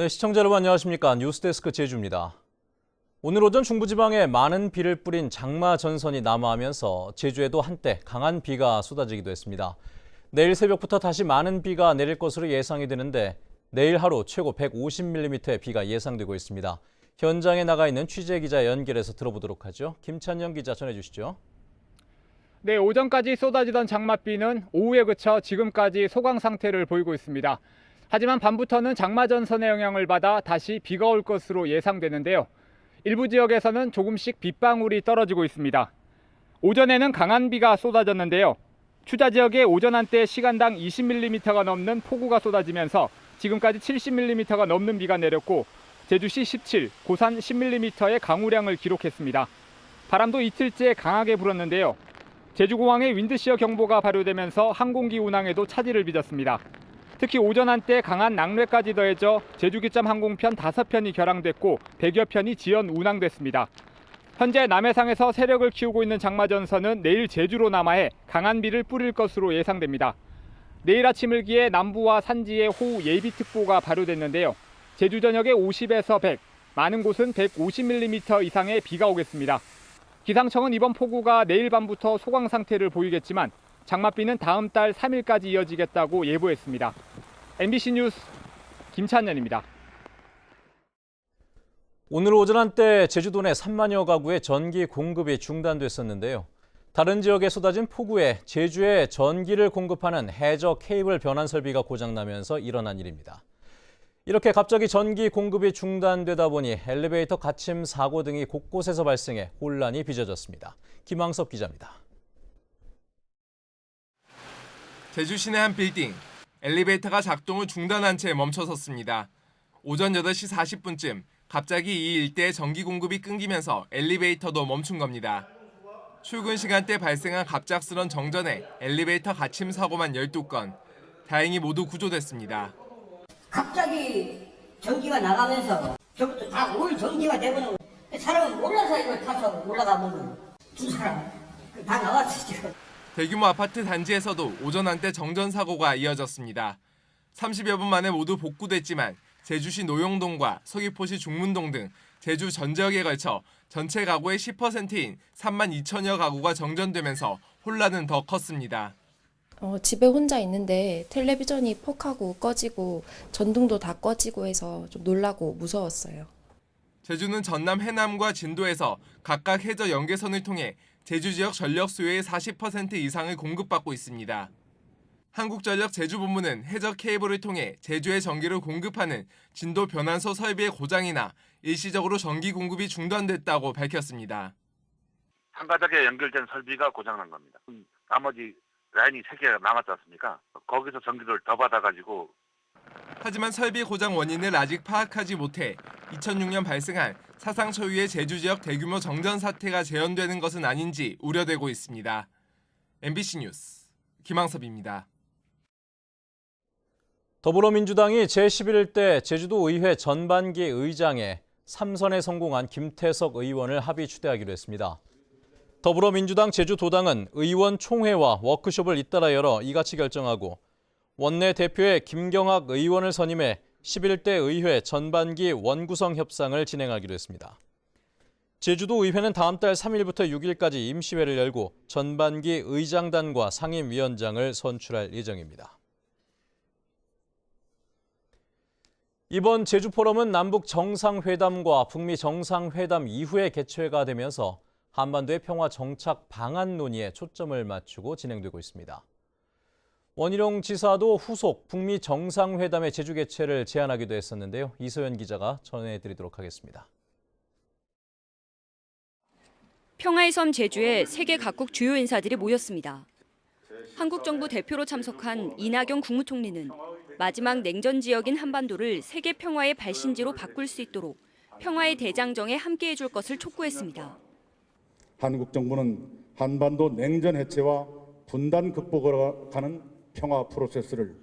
네, 시청자 여러분 안녕하십니까. 뉴스데스크 제주입니다. 오늘 오전 중부지방에 많은 비를 뿌린 장마 전선이 남하하면서 제주에도 한때 강한 비가 쏟아지기도 했습니다. 내일 새벽부터 다시 많은 비가 내릴 것으로 예상이 되는데 내일 하루 최고 150mm의 비가 예상되고 있습니다. 현장에 나가 있는 취재기자 연결해서 들어보도록 하죠. 김찬영 기자 전해주시죠. 네, 오전까지 쏟아지던 장맛비는 오후에 그쳐 지금까지 소강 상태를 보이고 있습니다. 하지만 밤부터는 장마 전선의 영향을 받아 다시 비가 올 것으로 예상되는데요. 일부 지역에서는 조금씩 빗방울이 떨어지고 있습니다. 오전에는 강한 비가 쏟아졌는데요. 추자 지역에 오전 한때 시간당 20mm가 넘는 폭우가 쏟아지면서 지금까지 70mm가 넘는 비가 내렸고 제주시 17, 고산 10mm의 강우량을 기록했습니다. 바람도 이틀째 강하게 불었는데요. 제주공항에 윈드시어 경보가 발효되면서 항공기 운항에도 차질을 빚었습니다. 특히 오전 한때 강한 낙뢰까지 더해져 제주기점 항공편 5편이 결항됐고 100여 편이 지연 운항됐습니다. 현재 남해상에서 세력을 키우고 있는 장마전선은 내일 제주로 남하해 강한 비를 뿌릴 것으로 예상됩니다. 내일 아침을 기해 남부와 산지에 호우 예비특보가 발효됐는데요. 제주 전역에 50에서 100, 많은 곳은 150mm 이상의 비가 오겠습니다. 기상청은 이번 폭우가 내일 밤부터 소강 상태를 보이겠지만 장맛비는 다음 달 3일까지 이어지겠다고 예보했습니다. MBC 뉴스 김찬현입니다. 오늘 오전 한때 제주도 내 3만여 가구의 전기 공급이 중단됐었는데요. 다른 지역에 쏟아진 폭우에 제주에 전기를 공급하는 해저 케이블 변환 설비가 고장나면서 일어난 일입니다. 이렇게 갑자기 전기 공급이 중단되다 보니 엘리베이터 갇힘 사고 등이 곳곳에서 발생해 혼란이 빚어졌습니다. 김항섭 기자입니다. 제주 시내 한 빌딩, 엘리베이터가 작동을 중단한 채 멈춰섰습니다. 오전 8시 40분쯤 갑자기 이 일대에 전기 공급이 끊기면서 엘리베이터도 멈춘 겁니다. 출근 시간대 발생한 갑작스런 정전에 엘리베이터 갇힘 사고만 12건, 다행히 모두 구조됐습니다. 갑자기 전기가 나가면서 저부터 다 올 전기가 되고는 사람은 몰라서 이걸 타서 올라가면 두 사람 다 나왔어 지금. 대규모 아파트 단지에서도 오전 한때 정전 사고가 이어졌습니다. 30여 분 만에 모두 복구됐지만 제주시 노용동과 서귀포시 중문동 등 제주 전 지역에 걸쳐 전체 가구의 10%인 3만 2천여 가구가 정전되면서 혼란은 더 컸습니다. 집에 혼자 있는데 텔레비전이 퍽하고 꺼지고 전등도 다 꺼지고 해서 좀 놀라고 무서웠어요. 제주는 전남 해남과 진도에서 각각 해저 연계선을 통해 제주 지역 전력 수요의 40% 이상을 공급받고 있습니다. 한국전력 제주본부는 해저 케이블을 통해 제주에 전기를 공급하는 진도 변환소 설비의 고장이나 일시적으로 전기 공급이 중단됐다고 밝혔습니다. 한 가닥에 연결된 설비가 고장난 겁니다. 나머지 라인이 3개가 남았지 않습니까? 거기서 전기를 더 받아가지고. 하지만 설비 고장 원인을 아직 파악하지 못해 2006년 발생한 사상 초유의 제주 지역 대규모 정전 사태가 재현되는 것은 아닌지 우려되고 있습니다. MBC 뉴스 김항섭입니다. 더불어민주당이 제11대 제주도 의회 전반기 의장에 3선에 성공한 김태석 의원을 합의 추대하기로 했습니다. 더불어민주당 제주도당은 의원 총회와 워크숍을 잇따라 열어 이같이 결정하고 원내 대표의 김경학 의원을 선임해 11대 의회 전반기 원구성 협상을 진행하기로 했습니다. 제주도 의회는 다음 달 3일부터 6일까지 임시회를 열고 전반기 의장단과 상임위원장을 선출할 예정입니다. 이번 제주포럼은 남북 정상회담과 북미 정상회담 이후에 개최가 되면서 한반도의 평화 정착 방안 논의에 초점을 맞추고 진행되고 있습니다. 원희룡 지사도 후속 북미 정상회담의 제주 개최를 제안하기도 했었는데요. 이소연 기자가 전해드리도록 하겠습니다. 평화의 섬 제주에 세계 각국 주요 인사들이 모였습니다. 한국 정부 대표로 참석한 이낙연 국무총리는 마지막 냉전 지역인 한반도를 세계 평화의 발신지로 바꿀 수 있도록 평화의 대장정에 함께해 줄 것을 촉구했습니다. 한국 정부는 한반도 냉전 해체와 분단 극복으로 가는 평화 프로세스를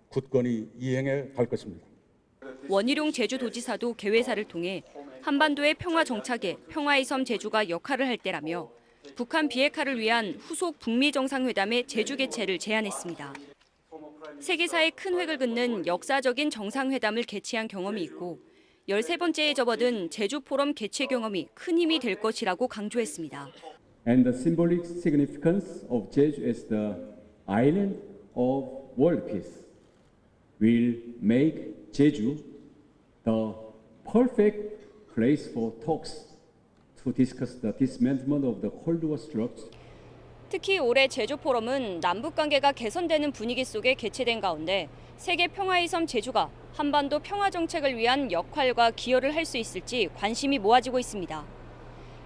굳건히 이행해 갈 것입니다. 원희룡 제주도지사도 개회사를 통해 한반도의 평화 정착에 평화의 섬 제주가 역할을 할 때라며 북한 비핵화를 위한 후속 북미 정상회담의 제주 개최를 제안했습니다. 세계사에 큰 획을 긋는 역사적인 정상회담을 개최한 경험이 있고 13번째에 접어든 제주 포럼 개최 경험이 큰 힘이 될 것이라고 강조했습니다. And the symbolic significance of Jeju as the island of world peace will make Jeju the perfect place for talks to discuss the dismantlement of the Cold War structure. 특히 올해 제주 포럼은 남북 관계가 개선되는 분위기 속에 개최된 가운데 세계 평화의 섬 제주가 한반도 평화 정책을 위한 역할과 기여를 할 수 있을지 관심이 모아지고 있습니다.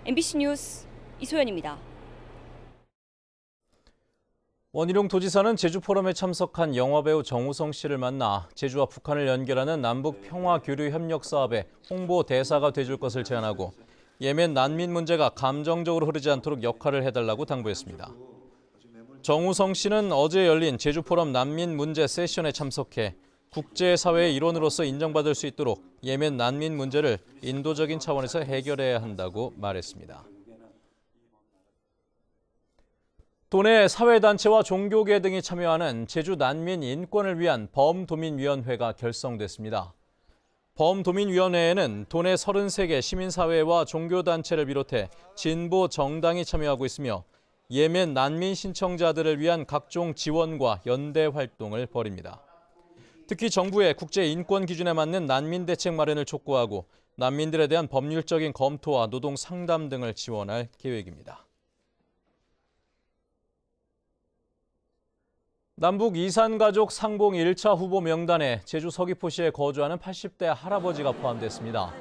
MBC 뉴스 이소연입니다. 원희룡 도지사는 제주 포럼에 참석한 영화배우 정우성 씨를 만나 제주와 북한을 연결하는 남북 평화 교류 협력 사업의 홍보 대사가 돼줄 것을 제안하고 예멘 난민 문제가 감정적으로 흐르지 않도록 역할을 해달라고 당부했습니다. 정우성 씨는 어제 열린 제주 포럼 난민 문제 세션에 참석해 국제사회의 일원으로서 인정받을 수 있도록 예멘 난민 문제를 인도적인 차원에서 해결해야 한다고 말했습니다. 도내 사회단체와 종교계 등이 참여하는 제주 난민 인권을 위한 범도민위원회가 결성됐습니다. 범도민위원회에는 도내 33개 시민사회와 종교단체를 비롯해 진보 정당이 참여하고 있으며 예멘 난민 신청자들을 위한 각종 지원과 연대 활동을 벌입니다. 특히 정부의 국제인권 기준에 맞는 난민 대책 마련을 촉구하고 난민들에 대한 법률적인 검토와 노동 상담 등을 지원할 계획입니다. 남북 이산가족 상봉 1차 후보 명단에 제주 서귀포시에 거주하는 80대 할아버지가 포함됐습니다.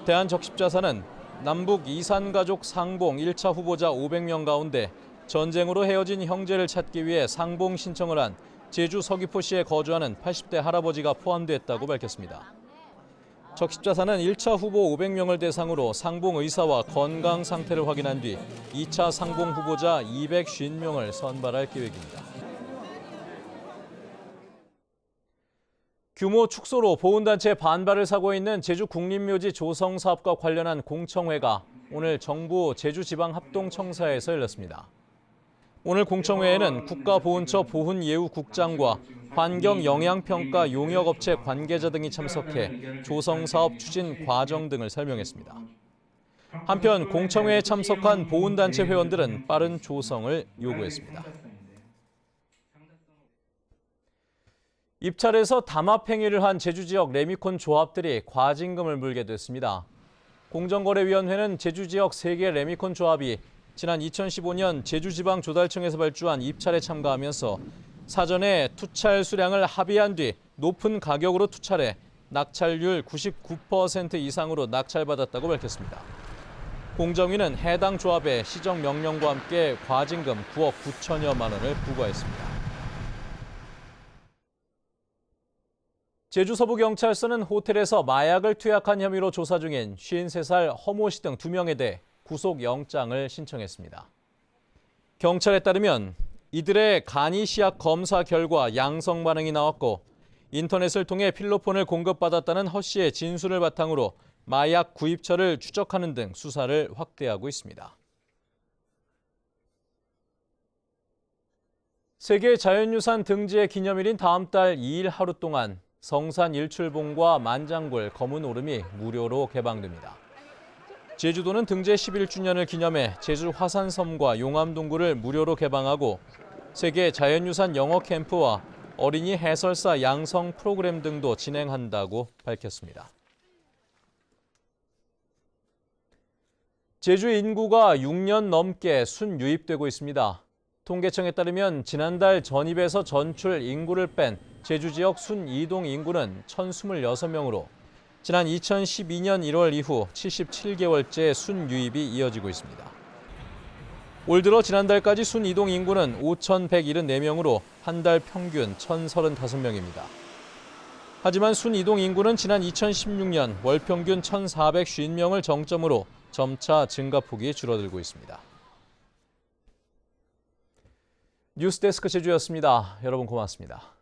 대한적십자사는 남북 이산가족 상봉 1차 후보자 500명 가운데 전쟁으로 헤어진 형제를 찾기 위해 상봉 신청을 한 제주 서귀포시에 거주하는 80대 할아버지가 포함됐다고 밝혔습니다. 적십자사는 1차 후보 500명을 대상으로 상봉 의사와 건강 상태를 확인한 뒤 2차 상봉 후보자 250명을 선발할 계획입니다. 규모 축소로 보훈단체에 반발을 사고 있는 제주 국립묘지 조성 사업과 관련한 공청회가 오늘 정부 제주지방합동청사에서 열렸습니다. 오늘 공청회에는 국가보훈처 보훈예우국장과 환경영향평가 용역업체 관계자 등이 참석해 조성사업 추진 과정 등을 설명했습니다. 한편 공청회에 참석한 보훈단체 회원들은 빠른 조성을 요구했습니다. 입찰에서 담합행위를 한 제주 지역 레미콘 조합들이 과징금을 물게 됐습니다. 공정거래위원회는 제주 지역 3개 레미콘 조합이 지난 2015년 제주지방조달청에서 발주한 입찰에 참가하면서 사전에 투찰 수량을 합의한 뒤 높은 가격으로 투찰해 낙찰률 99% 이상으로 낙찰받았다고 밝혔습니다. 공정위는 해당 조합에 시정명령과 함께 과징금 9억 9천여만 원을 부과했습니다. 제주 서부경찰서는 호텔에서 마약을 투약한 혐의로 조사 중인 53살 허모 씨 등 2명에 대해 구속영장을 신청했습니다. 경찰에 따르면 이들의 간이 시약 검사 결과 양성 반응이 나왔고 인터넷을 통해 필로폰을 공급받았다는 허 씨의 진술을 바탕으로 마약 구입처를 추적하는 등 수사를 확대하고 있습니다. 세계 자연유산 등재의 기념일인 다음 달 2일 하루 동안 성산 일출봉과 만장굴, 검은 오름이 무료로 개방됩니다. 제주도는 등재 11주년을 기념해 제주 화산섬과 용암동굴을 무료로 개방하고 세계 자연유산 영어 캠프와 어린이 해설사 양성 프로그램 등도 진행한다고 밝혔습니다. 제주 인구가 6년 넘게 순유입되고 있습니다. 통계청에 따르면 지난달 전입에서 전출 인구를 뺀 제주 지역 순이동 인구는 1,026명으로 지난 2012년 1월 이후 77개월째 순유입이 이어지고 있습니다. 올 들어 지난달까지 순이동 인구는 5,174명으로 한 달 평균 1,035명입니다. 하지만 순이동 인구는 지난 2016년 월 평균 1,450명을 정점으로 점차 증가폭이 줄어들고 있습니다. 뉴스데스크 제주였습니다. 여러분 고맙습니다.